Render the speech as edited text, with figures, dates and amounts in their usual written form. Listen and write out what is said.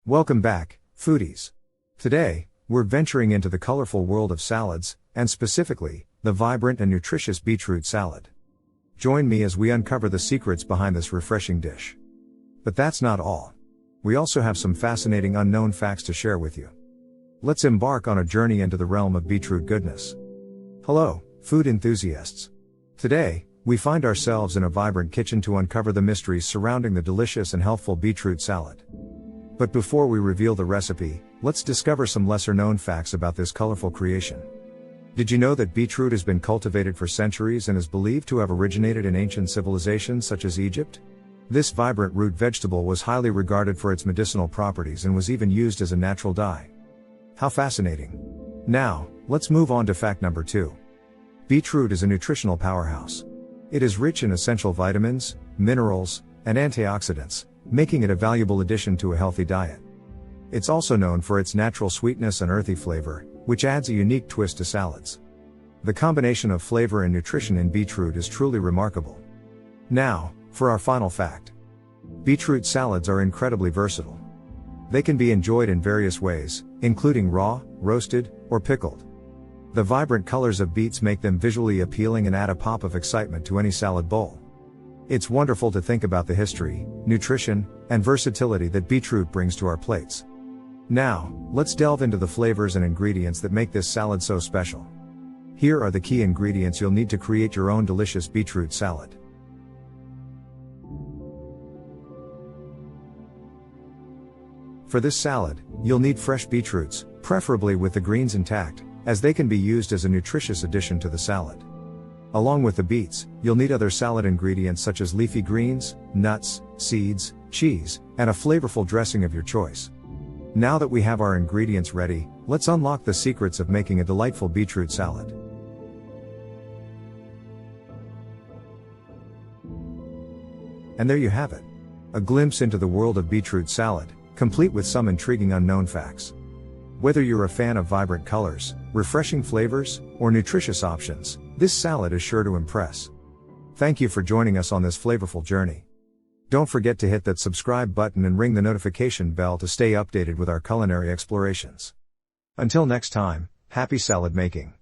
Welcome back, foodies. Today, we're venturing into the colorful world of salads, and specifically, the vibrant and nutritious beetroot salad. Join me as we uncover the secrets behind this refreshing dish. But that's not all. We also have some fascinating unknown facts to share with you. Let's embark on a journey into the realm of beetroot goodness. Hello, food enthusiasts. Today, we find ourselves in a vibrant kitchen to uncover the mysteries surrounding the delicious and healthful beetroot salad. But before we reveal the recipe, let's discover some lesser-known facts about this colorful creation. Did you know that beetroot has been cultivated for centuries and is believed to have originated in ancient civilizations such as Egypt? This vibrant root vegetable was highly regarded for its medicinal properties and was even used as a natural dye. How fascinating! Now, let's move on to fact number 2. Beetroot is a nutritional powerhouse. It is rich in essential vitamins, minerals, and antioxidants, making it a valuable addition to a healthy diet. It's also known for its natural sweetness and earthy flavor, which adds a unique twist to salads. The combination of flavor and nutrition in beetroot is truly remarkable. Now, for our final fact. Beetroot salads are incredibly versatile. They can be enjoyed in various ways, including raw, roasted, or pickled. The vibrant colors of beets make them visually appealing and add a pop of excitement to any salad bowl. It's wonderful to think about the history, nutrition, and versatility that beetroot brings to our plates. Now, let's delve into the flavors and ingredients that make this salad so special. Here are the key ingredients you'll need to create your own delicious beetroot salad. For this salad, you'll need fresh beetroots, preferably with the greens intact, as they can be used as a nutritious addition to the salad. Along with the beets, you'll need other salad ingredients such as leafy greens, nuts, seeds, cheese, and a flavorful dressing of your choice. Now that we have our ingredients ready, let's unlock the secrets of making a delightful beetroot salad. And there you have it. A glimpse into the world of beetroot salad, complete with some intriguing unknown facts. Whether you're a fan of vibrant colors, refreshing flavors, or nutritious options, this salad is sure to impress. Thank you for joining us on this flavorful journey. Don't forget to hit that subscribe button and ring the notification bell to stay updated with our culinary explorations. Until next time, happy salad making!